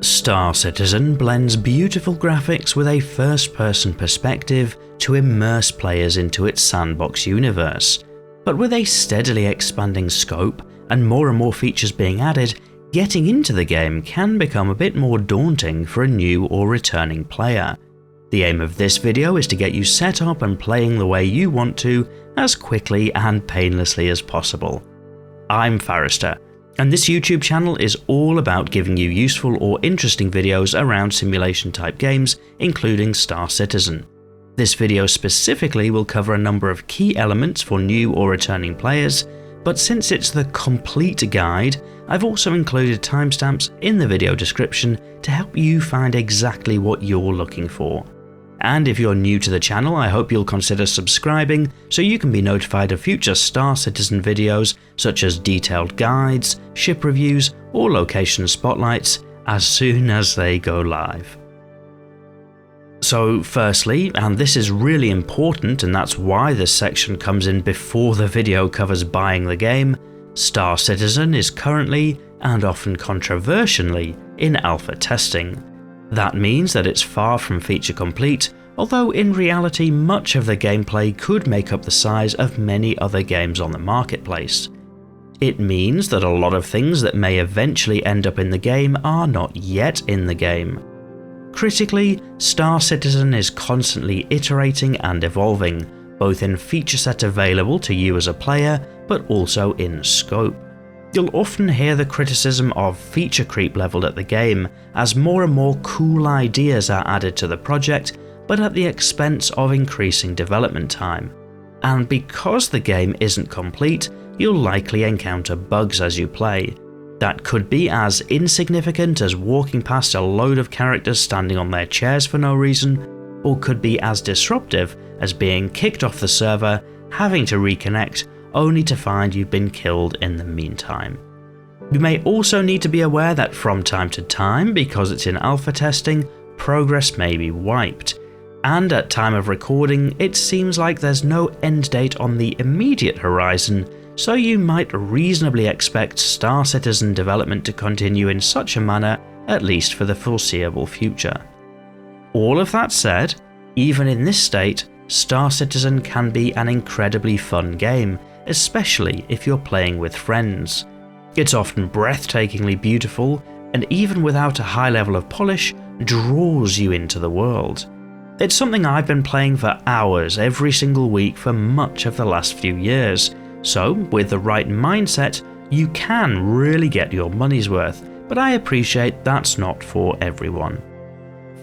Star Citizen blends beautiful graphics with a first-person perspective to immerse players into its sandbox universe. But with a steadily expanding scope and more features being added, getting into the game can become a bit more daunting for a new or returning player. The aim of this video is to get you set up and playing the way you want to as quickly and painlessly as possible. I'm Forrester, and this YouTube channel is all about giving you useful or interesting videos around simulation type games, including Star Citizen. This video specifically will cover a number of key elements for new or returning players, but since it's the complete guide, I've also included timestamps in the video description to help you find exactly what you're looking for. And if you're new to the channel, I hope you'll consider subscribing so you can be notified of future Star Citizen videos such as detailed guides, ship reviews, or location spotlights as soon as they go live. So firstly, and this is really important and that's why this section comes in before the video covers buying the game, Star Citizen is currently, and often controversially, in alpha testing. That means that it's far from feature complete, although in reality much of the gameplay could make up the size of many other games on the marketplace. It means that a lot of things that may eventually end up in the game are not yet in the game. Critically, Star Citizen is constantly iterating and evolving, both in feature set available to you as a player, but also in scope. You'll often hear the criticism of feature creep leveled at the game, as more and more cool ideas are added to the project, but at the expense of increasing development time. And because the game isn't complete, you'll likely encounter bugs as you play. That could be as insignificant as walking past a load of characters standing on their chairs for no reason, or could be as disruptive as being kicked off the server, having to reconnect, only to find you've been killed in the meantime. You may also need to be aware that from time to time, because it's in alpha testing, progress may be wiped. And at time of recording, it seems like there's no end date on the immediate horizon, so you might reasonably expect Star Citizen development to continue in such a manner, at least for the foreseeable future. All of that said, even in this state, Star Citizen can be an incredibly fun game, especially if you're playing with friends. It's often breathtakingly beautiful, and even without a high level of polish, draws you into the world. It's something I've been playing for hours every single week for much of the last few years, so with the right mindset, you can really get your money's worth, but I appreciate that's not for everyone.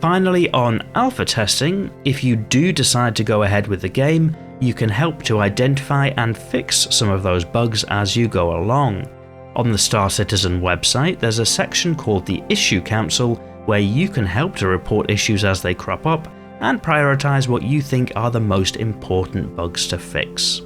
Finally, on alpha testing, if you do decide to go ahead with the game, you can help to identify and fix some of those bugs as you go along. On the Star Citizen website, there's a section called the Issue Council where you can help to report issues as they crop up and prioritize what you think are the most important bugs to fix.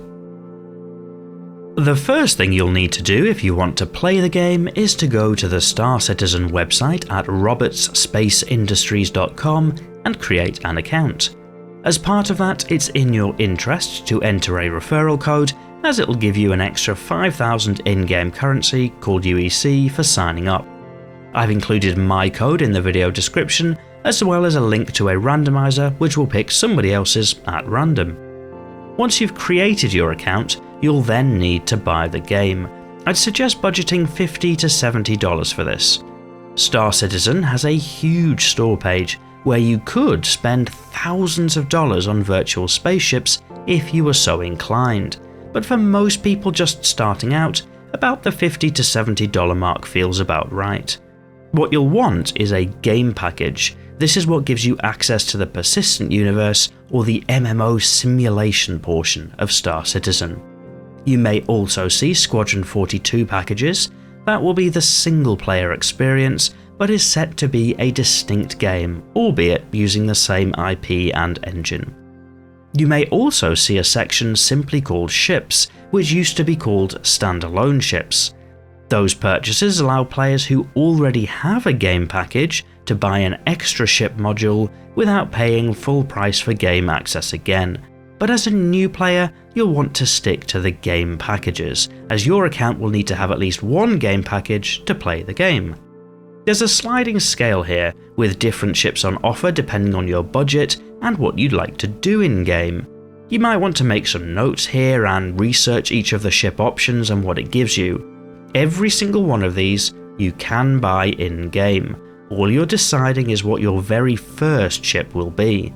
The first thing you'll need to do if you want to play the game is to go to the Star Citizen website at robertspaceindustries.com and create an account. As part of that, it's in your interest to enter a referral code, as it'll give you an extra 5,000 in-game currency called UEC for signing up. I've included my code in the video description, as well as a link to a randomizer which will pick somebody else's at random. Once you've created your account, you'll then need to buy the game. I'd suggest budgeting $50 to $70 for this. Star Citizen has a huge store page where you could spend thousands of dollars on virtual spaceships if you were so inclined, but for most people just starting out, about the $50 to $70 mark feels about right. What you'll want is a game package. This is what gives you access to the persistent universe, or the MMO simulation portion of Star Citizen. You may also see Squadron 42 packages. That will be the single player experience, but is set to be a distinct game, albeit using the same IP and engine. You may also see a section simply called Ships, which used to be called Standalone Ships. Those purchases allow players who already have a game package to buy an extra ship module without paying full price for game access again. But as a new player, you'll want to stick to the game packages, as your account will need to have at least one game package to play the game. There's a sliding scale here, with different ships on offer depending on your budget and what you'd like to do in-game. You might want to make some notes here and research each of the ship options and what it gives you. Every single one of these you can buy in-game. All you're deciding is what your very first ship will be.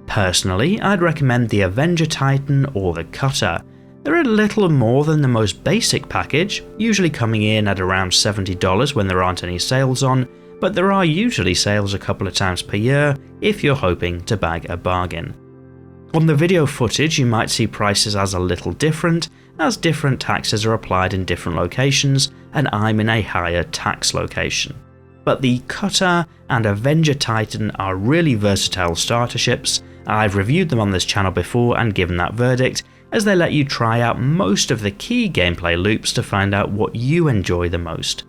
Personally, I'd recommend the Avenger Titan or the Cutter. They're a little more than the most basic package, usually coming in at around $70 when there aren't any sales on, but there are usually sales a couple of times per year if you're hoping to bag a bargain. On the video footage you might see prices as a little different, as different taxes are applied in different locations and I'm in a higher tax location. But the Cutter and Avenger Titan are really versatile starter ships. I've reviewed them on this channel before and given that verdict, as they let you try out most of the key gameplay loops to find out what you enjoy the most.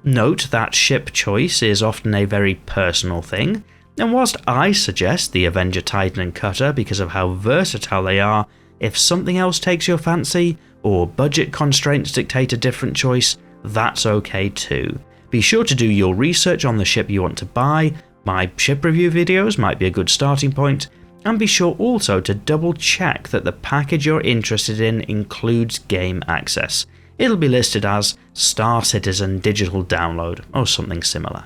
Note that ship choice is often a very personal thing, and whilst I suggest the Avenger Titan and Cutter because of how versatile they are, if something else takes your fancy, or budget constraints dictate a different choice, that's okay too. Be sure to do your research on the ship you want to buy. My ship review videos might be a good starting point, and be sure also to double check that the package you're interested in includes game access. It'll be listed as Star Citizen Digital Download or something similar.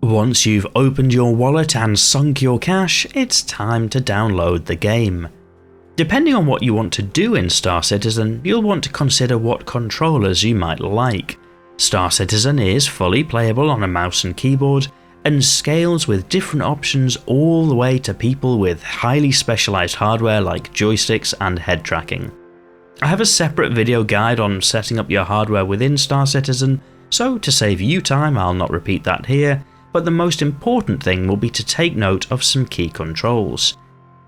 Once you've opened your wallet and sunk your cash, it's time to download the game. Depending on what you want to do in Star Citizen, you'll want to consider what controllers you might like. Star Citizen is fully playable on a mouse and keyboard, and scales with different options all the way to people with highly specialized hardware like joysticks and head tracking. I have a separate video guide on setting up your hardware within Star Citizen, so to save you time I'll not repeat that here, but the most important thing will be to take note of some key controls.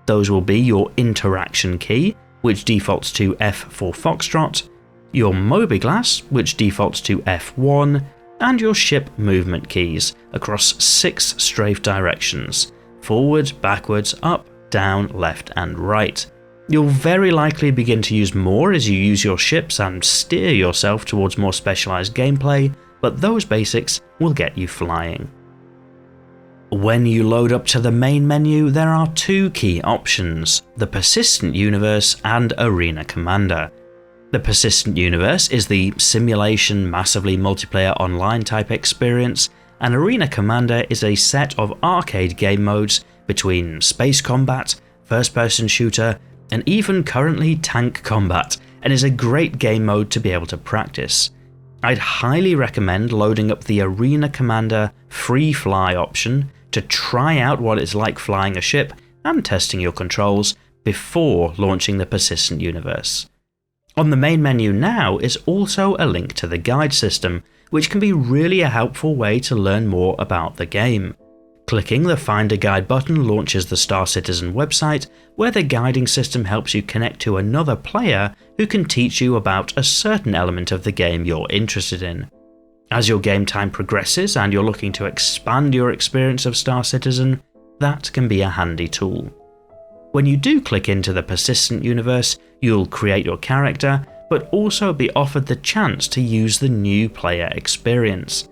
Those will be your interaction key, which defaults to F for Foxtrot, your MobiGlas, which defaults to F1, and your ship movement keys across 6 strafe directions: forward, backwards, up, down, left and right. You'll very likely begin to use more as you use your ships and steer yourself towards more specialized gameplay, but those basics will get you flying. When you load up to the main menu, there are 2 key options: the Persistent Universe and Arena Commander. The Persistent Universe is the simulation, massively multiplayer online type experience, and Arena Commander is a set of arcade game modes between space combat, first-person shooter, and even currently tank combat, and is a great game mode to be able to practice. I'd highly recommend loading up the Arena Commander Free Fly option to try out what it's like flying a ship and testing your controls before launching the Persistent Universe. On the main menu now is also a link to the guide system, which can be really a helpful way to learn more about the game. Clicking the Find a Guide button launches the Star Citizen website, where the guiding system helps you connect to another player who can teach you about a certain element of the game you're interested in. As your game time progresses and you're looking to expand your experience of Star Citizen, that can be a handy tool. When you do click into the Persistent Universe, you'll create your character, but also be offered the chance to use the new player experience.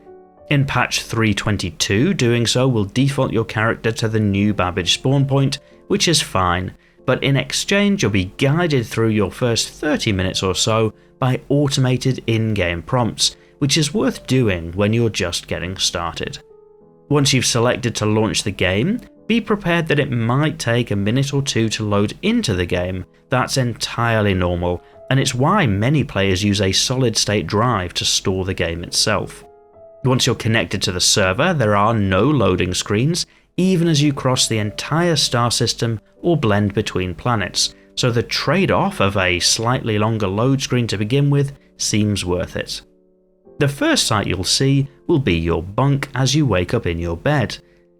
In patch 3.22, doing so will default your character to the new Babbage spawn point, which is fine, but in exchange you'll be guided through your first 30 minutes or so by automated in-game prompts, which is worth doing when you're just getting started. Once you've selected to launch the game, be prepared that it might take a minute or 2 to load into the game. That's entirely normal, and it's why many players use a solid-state drive to store the game itself. Once you're connected to the server, there are no loading screens, even as you cross the entire star system or blend between planets, so the trade-off of a slightly longer load screen to begin with seems worth it. The first sight you'll see will be your bunk as you wake up in your bed.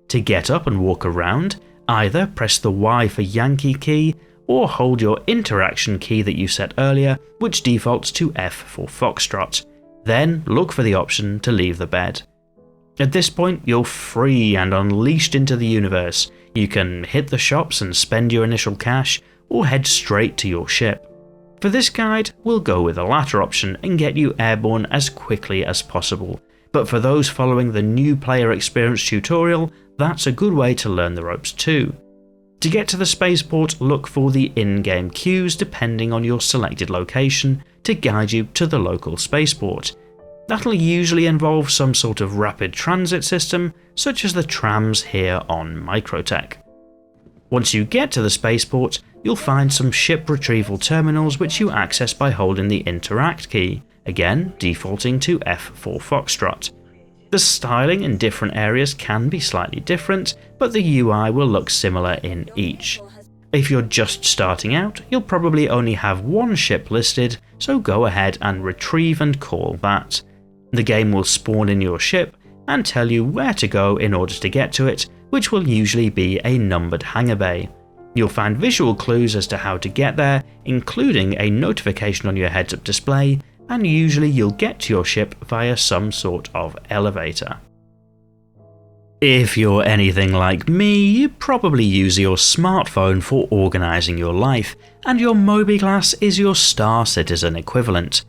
To get up and walk around, either press the Y for Yankee key or hold your interaction key that you set earlier, which defaults to F for Foxtrot. Then look for the option to leave the bed. At this point, you're free and unleashed into the universe. You can hit the shops and spend your initial cash, or head straight to your ship. For this guide, we'll go with the latter option and get you airborne as quickly as possible. but for those following the new player experience tutorial, that's a good way to learn the ropes too. To get to the spaceport, look for the in-game queues depending on your selected location to guide you to the local spaceport. That'll usually involve some sort of rapid transit system, such as the trams here on Microtech. Once you get to the spaceport, you'll find some ship retrieval terminals which you access by holding the Interact key, again defaulting to F for Foxtrot. The styling in different areas can be slightly different, but the UI will look similar in each. If you're just starting out, you'll probably only have one ship listed, so go ahead and retrieve and call that. The game will spawn in your ship and tell you where to go in order to get to it, which will usually be a numbered hangar bay. You'll find visual clues as to how to get there, including a notification on your heads-up display, and usually you'll get to your ship via some sort of elevator. If you're anything like me, you probably use your smartphone for organising your life, and your MobiGlas is your Star Citizen equivalent.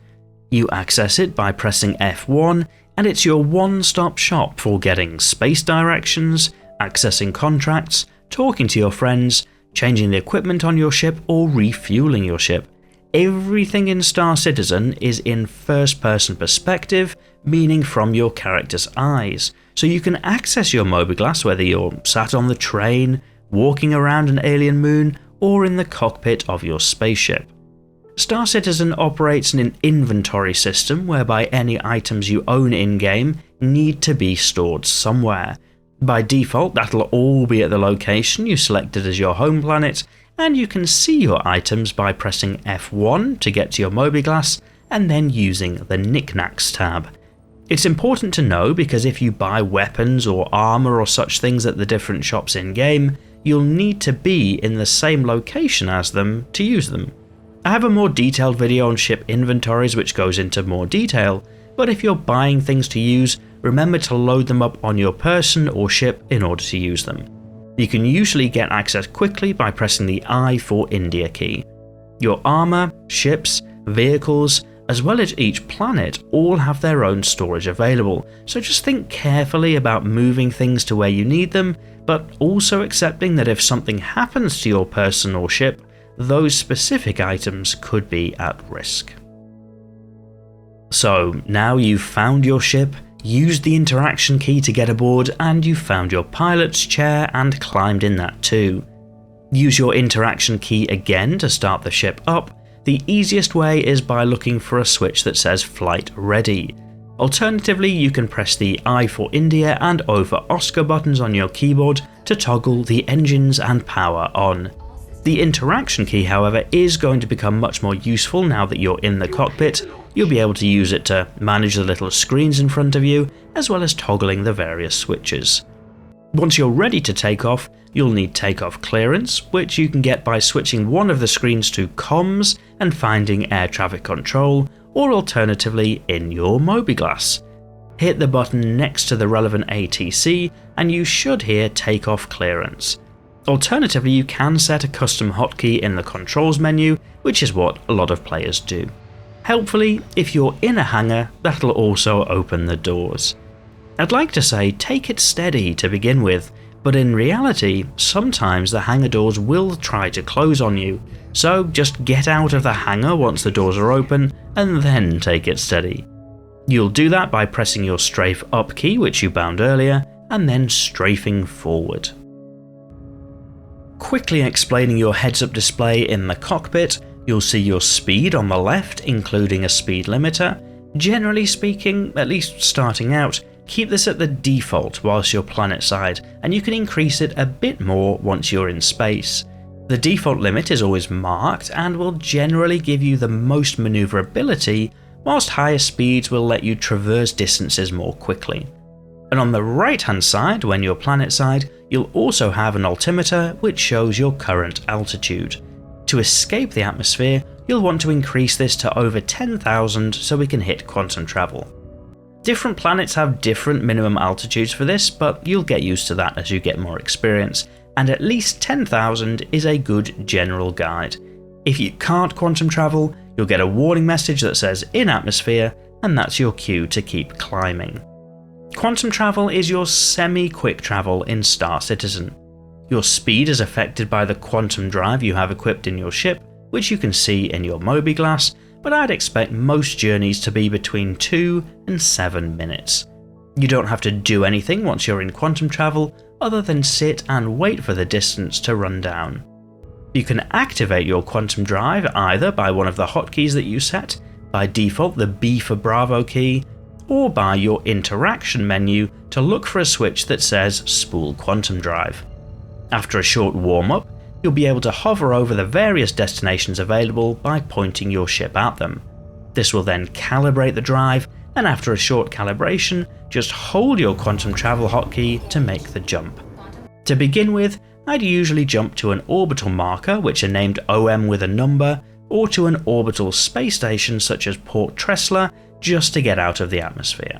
You access it by pressing F1, and it's your one-stop shop for getting space directions, accessing contracts, talking to your friends, changing the equipment on your ship, or refueling your ship. Everything in Star Citizen is in first-person perspective, meaning from your character's eyes, so you can access your MobiGlas whether you're sat on the train, walking around an alien moon, or in the cockpit of your spaceship. Star Citizen operates in an inventory system whereby any items you own in-game need to be stored somewhere. By default, that'll all be at the location you selected as your home planet, and you can see your items by pressing F1 to get to your MobiGlas and then using the Knickknacks tab. It's important to know because if you buy weapons or armour or such things at the different shops in-game, you'll need to be in the same location as them to use them. I have a more detailed video on ship inventories which goes into more detail, but if you're buying things to use, remember to load them up on your person or ship in order to use them. You can usually get access quickly by pressing the I for India key. Your armour, ships, vehicles, as well as each planet all have their own storage available, so just think carefully about moving things to where you need them, but also accepting that if something happens to your person or ship, those specific items could be at risk. So now you've found your ship, used the interaction key to get aboard, and you've found your pilot's chair and climbed in that too. Use your interaction key again to start the ship up. The easiest way is by looking for a switch that says Flight Ready. Alternatively, you can press the I for India and O for Oscar buttons on your keyboard to toggle the engines and power on. The interaction key, however, is going to become much more useful now that you're in the cockpit. You'll be able to use it to manage the little screens in front of you, as well as toggling the various switches. Once you're ready to take off, you'll need takeoff clearance, which you can get by switching one of the screens to comms and finding air traffic control, or alternatively in your MobiGlas. Hit the button next to the relevant ATC and you should hear takeoff clearance. Alternatively, you can set a custom hotkey in the controls menu, which is what a lot of players do. Helpfully, if you're in a hangar, that'll also open the doors. I'd like to say take it steady to begin with, but in reality, sometimes the hangar doors will try to close on you, so just get out of the hangar once the doors are open and then take it steady. You'll do that by pressing your strafe up key, which you bound earlier, and then strafing forward. Quickly explaining your heads-up display in the cockpit, you'll see your speed on the left, including a speed limiter. Generally speaking, at least starting out, keep this at the default whilst you're planetside, and you can increase it a bit more once you're in space. The default limit is always marked and will generally give you the most manoeuvrability, whilst higher speeds will let you traverse distances more quickly. And on the right hand side, when you're planetside, you'll also have an altimeter which shows your current altitude. To escape the atmosphere, you'll want to increase this to over 10,000 so we can hit quantum travel. Different planets have different minimum altitudes for this, but you'll get used to that as you get more experience, and at least 10,000 is a good general guide. If you can't quantum travel, you'll get a warning message that says in atmosphere, and that's your cue to keep climbing. Quantum travel is your semi-quick travel in Star Citizen. Your speed is affected by the quantum drive you have equipped in your ship, which you can see in your MobiGlas, but I'd expect most journeys to be between 2 and 7 minutes. You don't have to do anything once you're in quantum travel other than sit and wait for the distance to run down. You can activate your quantum drive either by one of the hotkeys that you set, by default the B for Bravo key, or by your interaction menu to look for a switch that says Spool Quantum Drive. After a short warm-up, you'll be able to hover over the various destinations available by pointing your ship at them. This will then calibrate the drive, and after a short calibration, just hold your quantum travel hotkey to make the jump. To begin with, I'd usually jump to an orbital marker which are named OM with a number, or to an orbital space station such as Port Tressler just to get out of the atmosphere.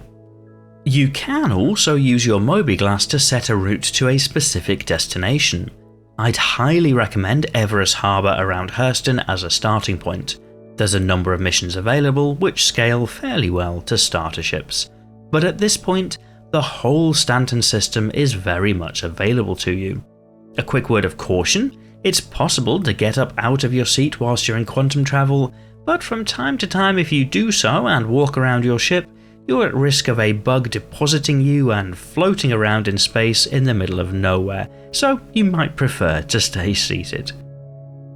You can also use your MobiGlas to set a route to a specific destination. I'd highly recommend Everest Harbour around Hurston as a starting point. There's a number of missions available which scale fairly well to starter ships, but at this point, the whole Stanton system is very much available to you. A quick word of caution, it's possible to get up out of your seat whilst you're in quantum travel, but from time to time if you do so and walk around your ship, you're at risk of a bug depositing you and floating around in space in the middle of nowhere, so you might prefer to stay seated.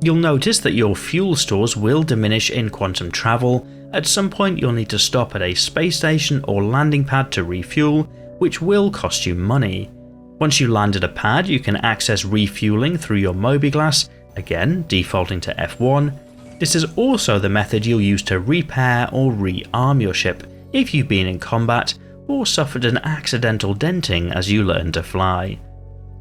You'll notice that your fuel stores will diminish in quantum travel. At some point you'll need to stop at a space station or landing pad to refuel, which will cost you money. Once you land at a pad, you can access refueling through your MobiGlas, again defaulting to F1. This is also the method you'll use to repair or rearm your ship if you've been in combat or suffered an accidental denting as you learn to fly.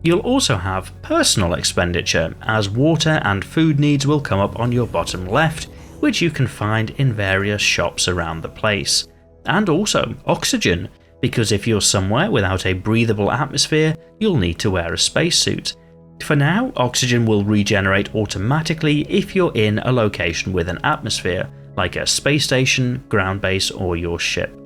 You'll also have personal expenditure, as water and food needs will come up on your bottom left, which you can find in various shops around the place. And also oxygen, because if you're somewhere without a breathable atmosphere, you'll need to wear a spacesuit. For now, oxygen will regenerate automatically if you're in a location with an atmosphere, like a space station, ground base, or your ship.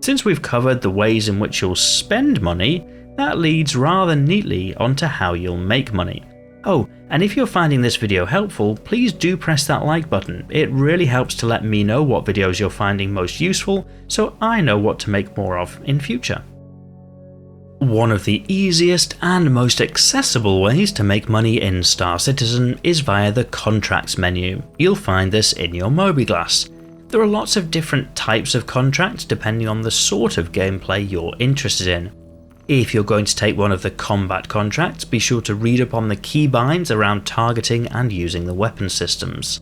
Since we've covered the ways in which you'll spend money, that leads rather neatly onto how you'll make money. Oh, and if you're finding this video helpful, please do press that like button. It really helps to let me know what videos you're finding most useful, so I know what to make more of in future. One of the easiest and most accessible ways to make money in Star Citizen is via the Contracts menu. You'll find this in your MobiGlas. There are lots of different types of contracts depending on the sort of gameplay you're interested in. If you're going to take one of the combat contracts, be sure to read up on the keybinds around targeting and using the weapon systems.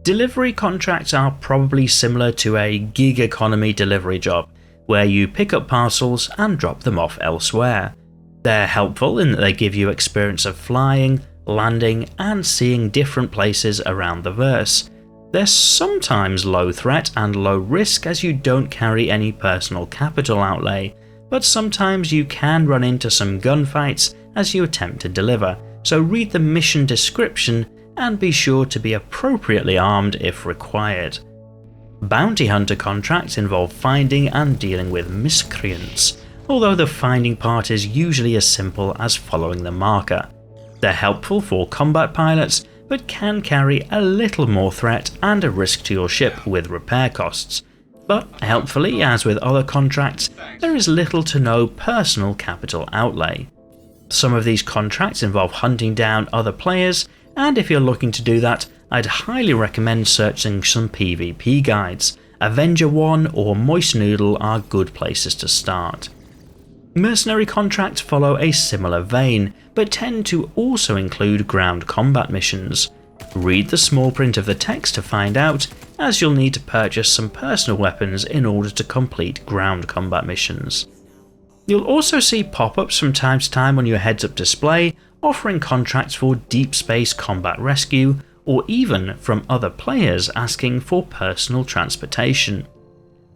Delivery contracts are probably similar to a gig economy delivery job, where you pick up parcels and drop them off elsewhere. They're helpful in that they give you experience of flying, landing, and seeing different places around the verse. They're sometimes low threat and low risk as you don't carry any personal capital outlay, but sometimes you can run into some gunfights as you attempt to deliver, so read the mission description and be sure to be appropriately armed if required. Bounty hunter contracts involve finding and dealing with miscreants, although the finding part is usually as simple as following the marker. They're helpful for combat pilots, but can carry a little more threat and a risk to your ship with repair costs. But helpfully, as with other contracts, there is little to no personal capital outlay. Some of these contracts involve hunting down other players, and if you're looking to do that, I'd highly recommend searching some PvP guides. Avenger 1 or Moist Noodle are good places to start. Mercenary contracts follow a similar vein, but tend to also include ground combat missions. Read the small print of the text to find out, as you'll need to purchase some personal weapons in order to complete ground combat missions. You'll also see pop-ups from time to time on your heads-up display offering contracts for deep space combat rescue, or even from other players asking for personal transportation.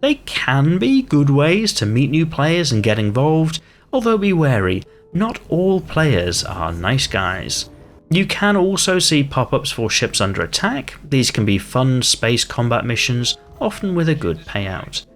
They can be good ways to meet new players and get involved, although be wary, not all players are nice guys. You can also see pop-ups for ships under attack. These can be fun space combat missions, often with a good payout.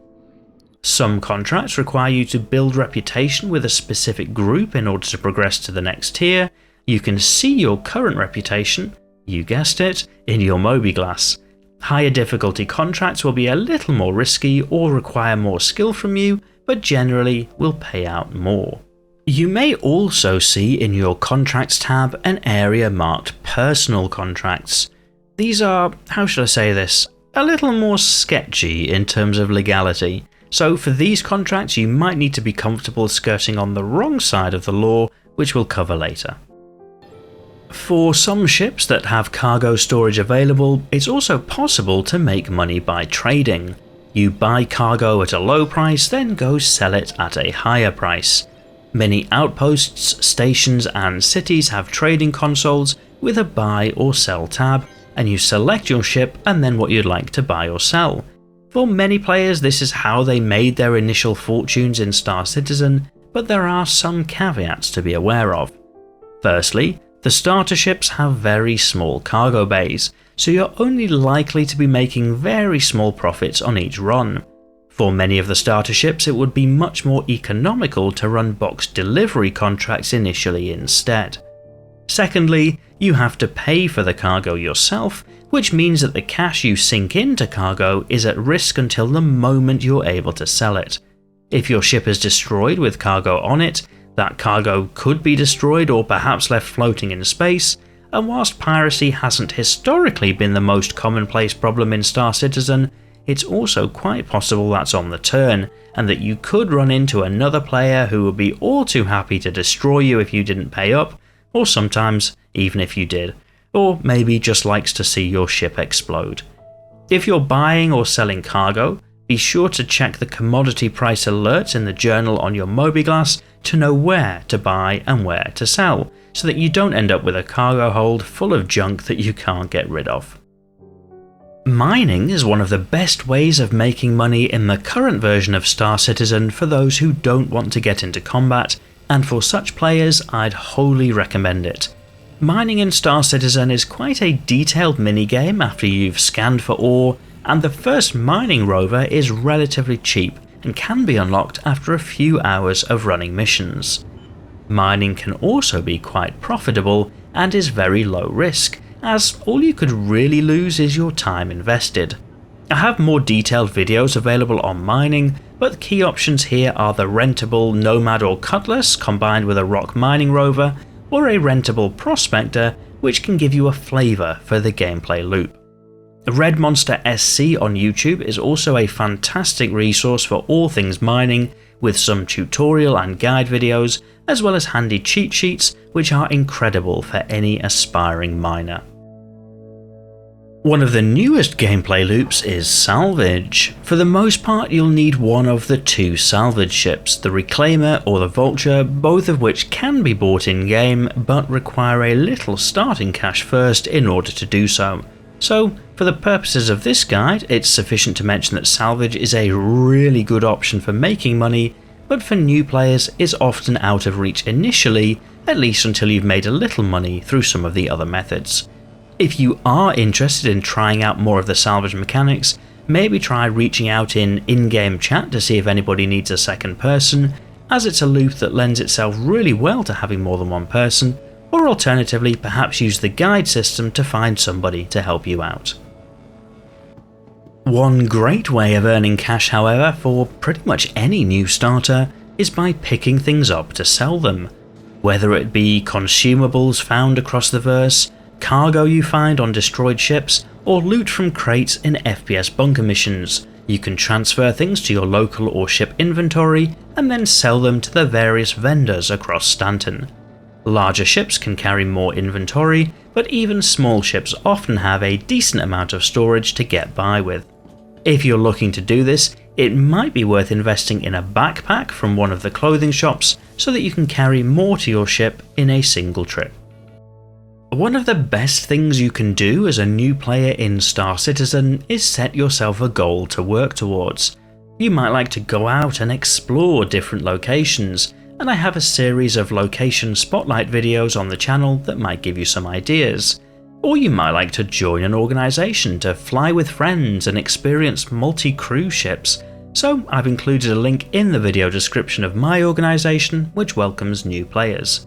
Some contracts require you to build reputation with a specific group in order to progress to the next tier. You can see your current reputation, you guessed it, in your MobiGlas. Higher difficulty contracts will be a little more risky or require more skill from you, but generally will pay out more. You may also see in your Contracts tab an area marked Personal Contracts. These are, how should I say this, a little more sketchy in terms of legality. So for these contracts you might need to be comfortable skirting on the wrong side of the law, which we'll cover later. For some ships that have cargo storage available, it's also possible to make money by trading. You buy cargo at a low price, then go sell it at a higher price. Many outposts, stations and cities have trading consoles with a buy or sell tab, and you select your ship and then what you'd like to buy or sell. For many players this is how they made their initial fortunes in Star Citizen, but there are some caveats to be aware of. Firstly, the starter ships have very small cargo bays, so you're only likely to be making very small profits on each run. For many of the starter ships it would be much more economical to run box delivery contracts initially instead. Secondly, you have to pay for the cargo yourself, which means that the cash you sink into cargo is at risk until the moment you're able to sell it. If your ship is destroyed with cargo on it, that cargo could be destroyed or perhaps left floating in space, and whilst piracy hasn't historically been the most commonplace problem in Star Citizen, it's also quite possible that's on the turn, and that you could run into another player who would be all too happy to destroy you if you didn't pay up, or sometimes even if you did, or maybe just likes to see your ship explode. If you're buying or selling cargo, be sure to check the commodity price alerts in the journal on your MobiGlas to know where to buy and where to sell, so that you don't end up with a cargo hold full of junk that you can't get rid of. Mining is one of the best ways of making money in the current version of Star Citizen for those who don't want to get into combat, and for such players I'd wholly recommend it. Mining in Star Citizen is quite a detailed minigame after you've scanned for ore, and the first mining rover is relatively cheap and can be unlocked after a few hours of running missions. Mining can also be quite profitable and is very low risk, as all you could really lose is your time invested. I have more detailed videos available on mining, but key options here are the rentable Nomad or Cutlass combined with a rock mining rover, or a rentable Prospector, which can give you a flavour for the gameplay loop. Red Monster SC on YouTube is also a fantastic resource for all things mining, with some tutorial and guide videos, as well as handy cheat sheets which are incredible for any aspiring miner. One of the newest gameplay loops is Salvage. For the most part you'll need one of the two salvage ships, the Reclaimer or the Vulture, both of which can be bought in game but require a little starting cash first in order to do so. So for the purposes of this guide it's sufficient to mention that Salvage is a really good option for making money, but for new players is often out of reach initially, at least until you've made a little money through some of the other methods. If you are interested in trying out more of the salvage mechanics, maybe try reaching out in in-game chat to see if anybody needs a second person, as it's a loop that lends itself really well to having more than one person, or alternatively perhaps use the guide system to find somebody to help you out. One great way of earning cash, however, for pretty much any new starter is by picking things up to sell them. Whether it be consumables found across the verse, cargo you find on destroyed ships, or loot from crates in FPS bunker missions, you can transfer things to your local or ship inventory and then sell them to the various vendors across Stanton. Larger ships can carry more inventory, but even small ships often have a decent amount of storage to get by with. If you're looking to do this, it might be worth investing in a backpack from one of the clothing shops so that you can carry more to your ship in a single trip. One of the best things you can do as a new player in Star Citizen is set yourself a goal to work towards. You might like to go out and explore different locations, and I have a series of location spotlight videos on the channel that might give you some ideas. Or you might like to join an organisation to fly with friends and experience multi-crew ships, So I've included a link in the video description of my organisation which welcomes new players.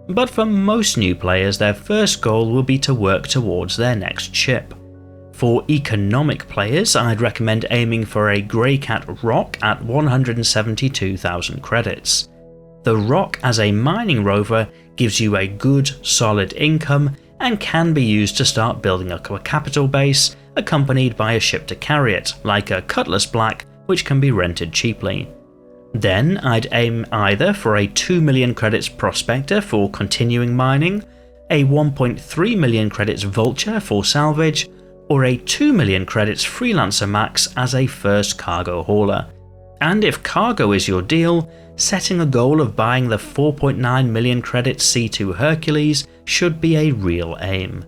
But for most new players, their first goal will be to work towards their next ship. For economic players, I'd recommend aiming for a Greycat Rock at 172,000 credits. The Rock as a mining rover gives you a good, solid income and can be used to start building up a capital base, accompanied by a ship to carry it, like a Cutlass Black, which can be rented cheaply. Then I'd aim either for a 2 million credits Prospector for continuing mining, a 1.3 million credits Vulture for salvage, or a 2 million credits Freelancer Max as a first cargo hauler. And if cargo is your deal, setting a goal of buying the 4.9 million credits C2 Hercules should be a real aim.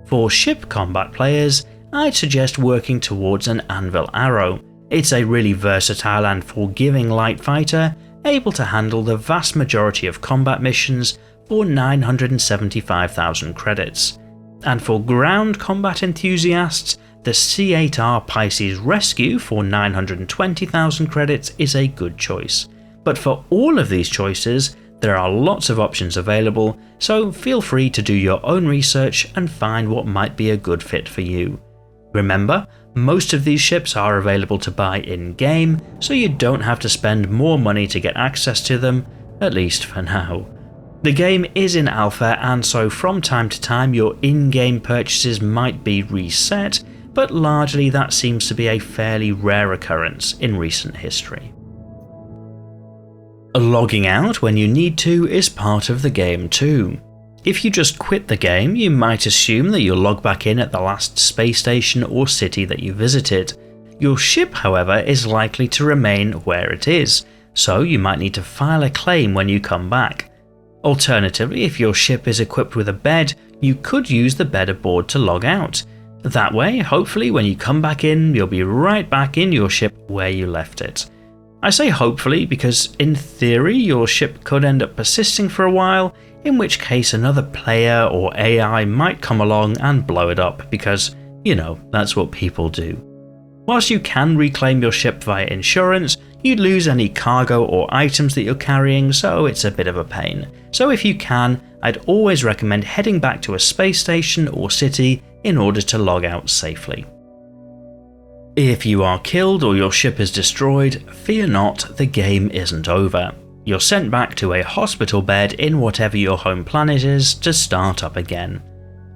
For ship combat players, I'd suggest working towards an Anvil Arrow. It's a really versatile and forgiving light fighter, able to handle the vast majority of combat missions for 975,000 credits. And for ground combat enthusiasts, the C8R Pisces Rescue for 920,000 credits is a good choice. But for all of these choices, there are lots of options available, so feel free to do your own research and find what might be a good fit for you. Remember, most of these ships are available to buy in-game, so you don't have to spend more money to get access to them, at least for now. The game is in alpha, and so from time to time your in-game purchases might be reset, but largely that seems to be a fairly rare occurrence in recent history. Logging out when you need to is part of the game too. If you just quit the game, you might assume that you'll log back in at the last space station or city that you visited. Your ship, however, is likely to remain where it is, so you might need to file a claim when you come back. Alternatively, if your ship is equipped with a bed, you could use the bed aboard to log out. That way, hopefully when you come back in, you'll be right back in your ship where you left it. I say hopefully because in theory your ship could end up persisting for a while, in which case another player or AI might come along and blow it up because, you know, that's what people do. Whilst you can reclaim your ship via insurance, you'd lose any cargo or items that you're carrying, so it's a bit of a pain. So if you can, I'd always recommend heading back to a space station or city in order to log out safely. If you are killed or your ship is destroyed, fear not, the game isn't over. You're sent back to a hospital bed in whatever your home planet is to start up again.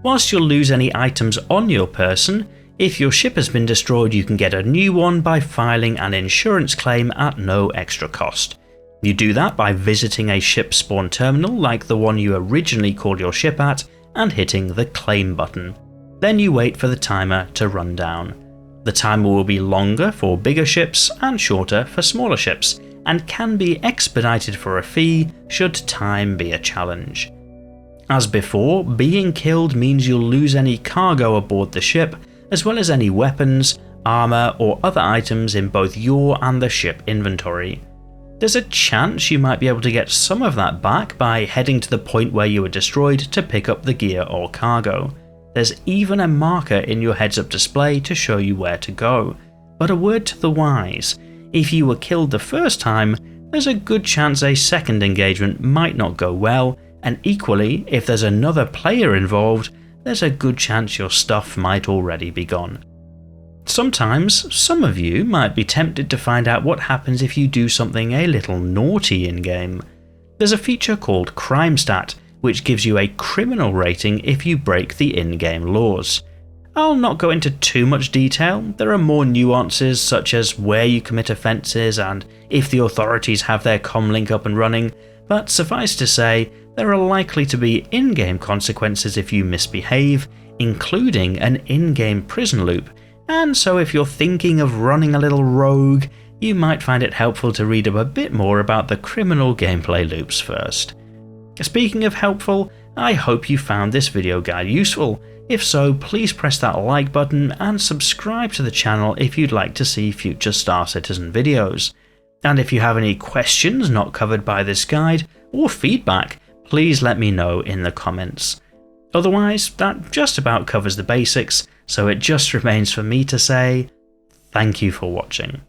Whilst you'll lose any items on your person, if your ship has been destroyed you can get a new one by filing an insurance claim at no extra cost. You do that by visiting a ship spawn terminal like the one you originally called your ship at and hitting the claim button. Then you wait for the timer to run down. The timer will be longer for bigger ships and shorter for smaller ships, and can be expedited for a fee should time be a challenge. As before, being killed means you'll lose any cargo aboard the ship, as well as any weapons, armour or other items in both your and the ship inventory. There's a chance you might be able to get some of that back by heading to the point where you were destroyed to pick up the gear or cargo. There's even a marker in your heads-up display to show you where to go. But a word to the wise, if you were killed the first time, there's a good chance a second engagement might not go well, and equally, if there's another player involved, there's a good chance your stuff might already be gone. Sometimes, some of you might be tempted to find out what happens if you do something a little naughty in-game. There's a feature called Crime Stat, which gives you a criminal rating if you break the in-game laws. I'll not go into too much detail, there are more nuances such as where you commit offences and if the authorities have their comlink up and running, but suffice to say, there are likely to be in-game consequences if you misbehave, including an in-game prison loop, and so if you're thinking of running a little rogue, you might find it helpful to read up a bit more about the criminal gameplay loops first. Speaking of helpful, I hope you found this video guide useful. If so, please press that like button and subscribe to the channel if you'd like to see future Star Citizen videos. And if you have any questions not covered by this guide, or feedback, please let me know in the comments. Otherwise, that just about covers the basics, so it just remains for me to say thank you for watching.